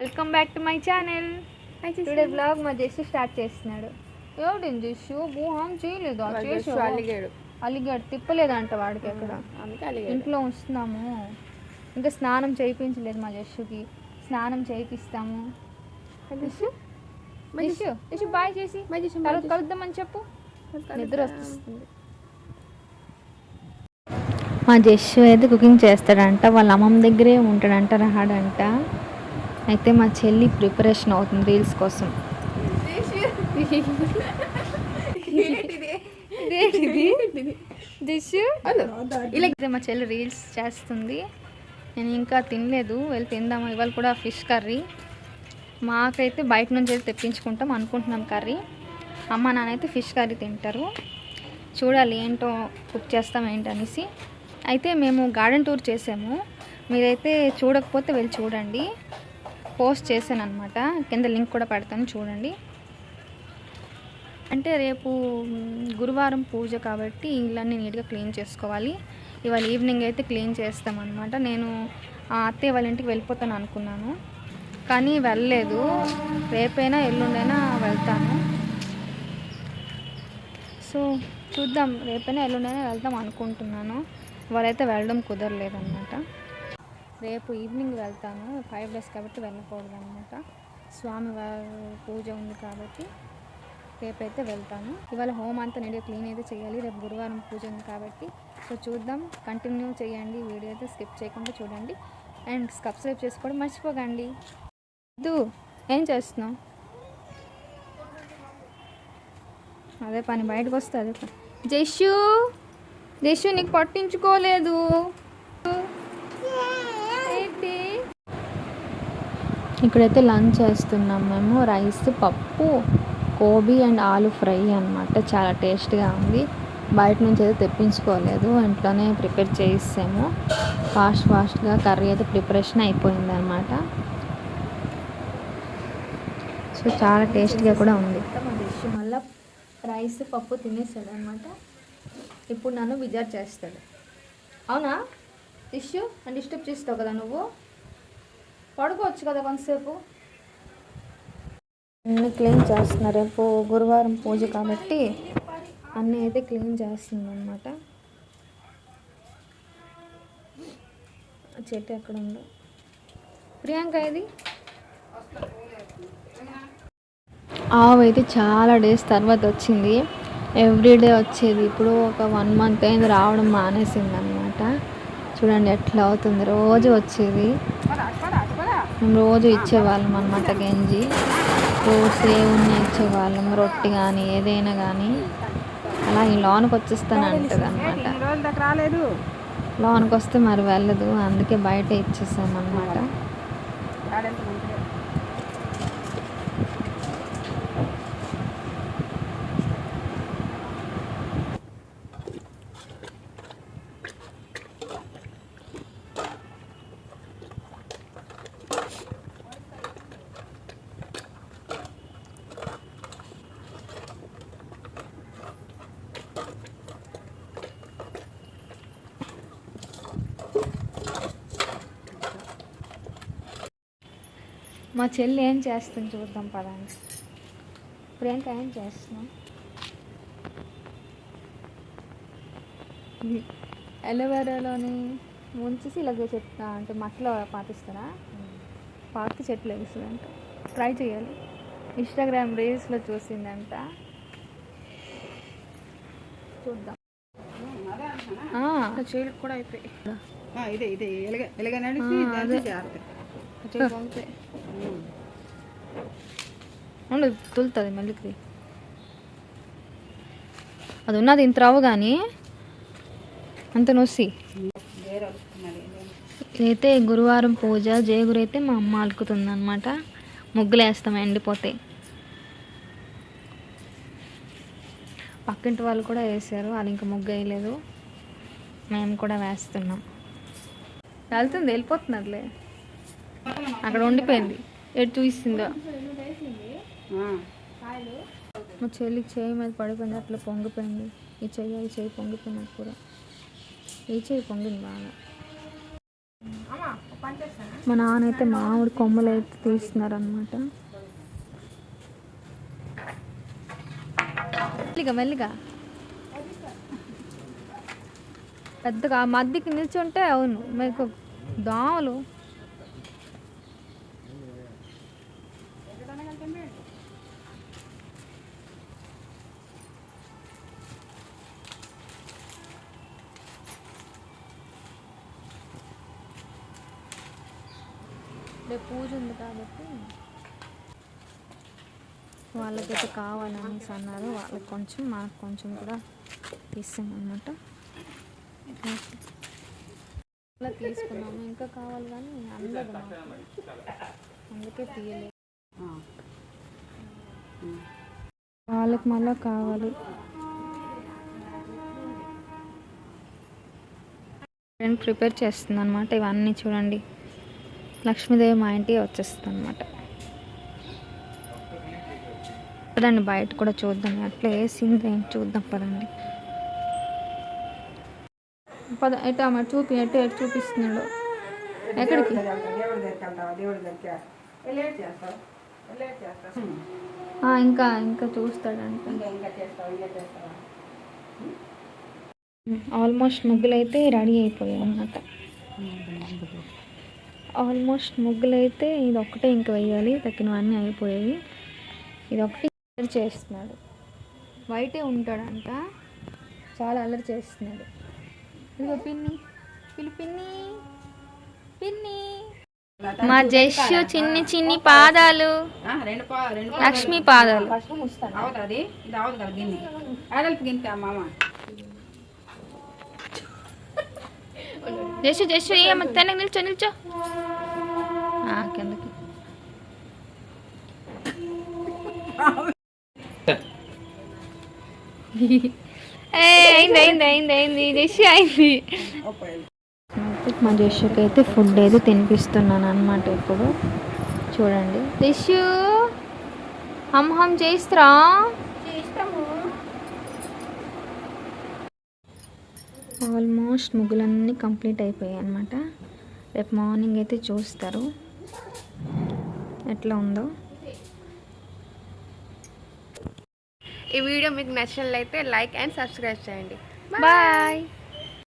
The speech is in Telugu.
Welcome back to my channel. Today blog మా జెస్సు స్టార్ట్ చేస్తున్నాడు. ఏమిటి జెస్సు బూహం చేయలేదు, అలిగాడు తిప్పలేదంట వాడికి ఎక్కడ, ఇంట్లో వస్తున్నాము. ఇంకా స్నానం చేయించలేదు మా జెస్సుకి, స్నానం చేయిస్తాము. జెస్సు బాయ్ చేసి కలుద్దామని చెప్పు, నిద్ర వస్తుంది. మా జెస్సు అయితే కుకింగ్ చేస్తాడంట, వాళ్ళ అమ్మమ్మ దగ్గరే ఉంటాడంట, రాడంట. అయితే మా చెల్లి ప్రిపరేషన్ అవుతుంది రీల్స్ కోసం. ఇలా మా చెల్లి రీల్స్ చేస్తుంది. నేను ఇంకా తినలేదు, వెళ్ళి తిందాము. ఇవాళ కూడా ఫిష్ కర్రీ. మాకైతే బయట నుంచి అయితే తెప్పించుకుంటాం అనుకుంటున్నాం కర్రీ. అమ్మ నాన్న అయితే ఫిష్ కర్రీ తింటారు. చూడాలి ఏంటో కుక్ చేస్తాం ఏంటనేసి. అయితే మేము గార్డెన్ టూర్ చేసాము, మీరైతే చూడకపోతే వెళ్ళి చూడండి. పోస్ట్ చేశాను అనమాట, కింద లింక్ కూడా పెడతాను చూడండి. అంటే రేపు గురువారం పూజ కాబట్టి ఇళ్ళన్నీ నీట్గా క్లీన్ చేసుకోవాలి. ఇవాళ ఈవినింగ్ అయితే క్లీన్ చేస్తామన్నమాట. నేను అత్తయ్య వాళ్ళ ఇంటికి వెళ్ళిపోతాను అనుకున్నాను, కానీ వెళ్ళలేదు. రేపైనా ఎల్లుండైనా వెళ్తాను. సో చూద్దాం, రేపైనా ఎల్లుండైనా వెళ్తాం అనుకుంటున్నాను. వాళ్ళైతే వెళ్ళడం కుదరలేదన్నమాట. రేపు ఈవినింగ్ వెళ్తాను, 5 days కాబట్టి వెళ్ళకూడదు అనమాట. స్వామివారి పూజ ఉంది కాబట్టి రేపైతే వెళ్తాను. ఇవాళ హోమ్ అంతా నీట్గా క్లీన్ అయితే చేయాలి, రేపు గురువారం పూజ ఉంది కాబట్టి. సో చూద్దాం, కంటిన్యూ చేయండి, వీడియో అయితే స్కిప్ చేయకుండా చూడండి. అండ్ సబ్స్క్రైబ్ చేసుకోవడం మర్చిపోకండి. ఏం చేస్తున్నావు? అదే పని, బయటకు వస్తే అదే పని. జెస్సు నీకు పట్టించుకోలేదు. ఇక్కడైతే లంచ్ చేస్తున్నాం మేము. రైస్, పప్పు, గోబీ అండ్ ఆలు ఫ్రై అనమాట. చాలా టేస్ట్గా ఉంది. బయట నుంచి అయితే తెప్పించుకోలేదు, ఇంట్లోనే ప్రిపేర్ చేసాము. ఫాస్ట్గా కర్రీ అయితే ప్రిపరేషన్ అయిపోయింది అనమాట. సో చాలా టేస్ట్గా కూడా ఉంది. మళ్ళీ రైస్ పప్పు తినేస్తాడు అనమాట. ఇప్పుడు నన్ను విజార్ చేస్తాడు. అవునా టిష్యూ అని డిస్టర్బ్ చేస్తావు కదా, నువ్వు పడుకోవచ్చు కదా కొంతసేపు. అన్నీ క్లీన్ చేస్తున్నారు, రేపు గురువారం పూజ కాబట్టి అన్నీ అయితే క్లీన్ చేస్తుంది అనమాట. చెట్టు ఎక్కడ ఉందో ప్రియాంక, ఇది ఆవు అయితే చాలా డేస్ తర్వాత వచ్చింది. ఎవ్రీడే వచ్చేది, ఇప్పుడు ఒక 1 month అయింది రావడం మానేసింది అనమాట. చూడండి ఎట్లా అవుతుంది, రోజు వచ్చేది. మేము రోజు ఇచ్చేవాళ్ళం అనమాట గంజి, ఫ్రూట్స్ ఏమున్నా ఇచ్చేవాళ్ళం, రొట్టె కానీ ఏదైనా కానీ. అలా ఈ లోనికి వచ్చేస్తాను అంటుంది అనమాట. లోనికి వస్తే మరి వెళ్ళదు, అందుకే బయట ఇచ్చేసాం అనమాట. మా చెల్లి ఏం చేస్తుంది చూద్దాం పదండి. ప్రియాంక ఏం చేస్తున్నాం? అలోవెరాలోని ముంచేసి ఇలాగే చెప్తా అంటే మట్టిలో పాతిస్తారా, పాతి చెట్లు వేస్తుందంట. ట్రై చేయాలి, ఇన్స్టాగ్రామ్ రీల్స్లో చూసిందంట. చూద్దాం. చేతులు కూడా అయిపోయి తులుతుంది మళ్ళీకి. అది ఉన్నది ఇంత రావు కానీ అంత నొసి. ఇదైతే గురువారం పూజ. జయగురు అయితే మా అమ్మ అలుకుతుంది అనమాట. ముగ్గులు వేస్తాం ఎండిపోతే. పక్కింటి వాళ్ళు కూడా వేసారు, వాళ్ళు ఇంకా ముగ్గు వేయలేదు, మేము కూడా వేస్తున్నాం. వెళ్తుంది, వెళ్ళిపోతున్నదిలే, అక్కడ ఉండిపోయింది. ఎటు చూసిందో మా చెల్లికి చేయి మీద పడిపోయింది, అట్లా పొంగిపోయింది. ఈ చెయ్యి పొంగిపోయినట్టు కూడా, ఈ చెయ్యి పొంగింది బాగా. మా నాన్న అయితే మామిడి కొమ్మలు అయితే తీస్తున్నారు అనమాట. మెల్లిగా మెల్లిగా పెద్దగా మధ్యకి నిల్చుంటే అవును మీకు దోమలు. రేపు పూజ ఉంది కాబట్టి వాళ్ళకైతే కావాలనేసి అన్నారు. వాళ్ళకి కొంచెం మనకు కొంచెం కూడా తీసామన్నమాట. అలా తీసుకున్నాము. ఇంకా కావాలి కానీ అందదు మాకు, అందుకే తీయలేదు. వాళ్ళకి మళ్ళీ కావాలి. ఫ్రెండ్ ప్రిపేర్ చేస్తుంది అనమాట. ఇవన్నీ చూడండి, లక్ష్మీదేవి మా ఇంటికి వచ్చేస్తుంది అనమాట. పదండి బయట కూడా చూద్దాం అట్లా వేసింది ఏంటి చూద్దాం పదండి. ఎటు అమ్మ చూపి, ఎటు ఎటు చూపిస్తున్నాడు, ఎక్కడికి? ఇంకా ఇంకా చూస్తాడంట. ఆల్మోస్ట్ ముగ్గులు అయితే రెడీ అయిపోయాయి అన్నమాట. ఆల్మోస్ట్ ముగ్గులు అయితే ఇది ఒక్కటే ఇంకా వేయాలి, తక్కినవన్నీ అయిపోయాయి. ఇది ఒకటి అల్లరి చేస్తున్నాడు, బయటే ఉంటాడంట, చాలా అల్లరి చేస్తున్నాడు. ఇదిగో పిన్ని, పిన్ని పిన్ని. మా జస్సు చిన్ని చిన్ని పాదాలు, లక్ష్మి పాదాలు. జస్సు జస్సు ఏమో తెనకి నిల్చో నిల్చో కిందకి. అయింది అయింది అయింది అయింది జస్సు అయింది. మా జస్సుకి అయితే ఫుడ్ అయితే తినిపిస్తున్నాను అనమాట. ఇప్పుడు చూడండి జస్సు, హమ్ హమ్ చేయిస్తా. ఆల్మోస్ట్ ముగ్గులన్నీ కంప్లీట్ అయిపోయాయి అనమాట. రేపు మార్నింగ్ అయితే చూస్తారు ఎట్లా ఉందో. ఈ వీడియో మీకు నచ్చినట్లయితే లైక్ అండ్ సబ్స్క్రైబ్ చేయండి. బాయ్.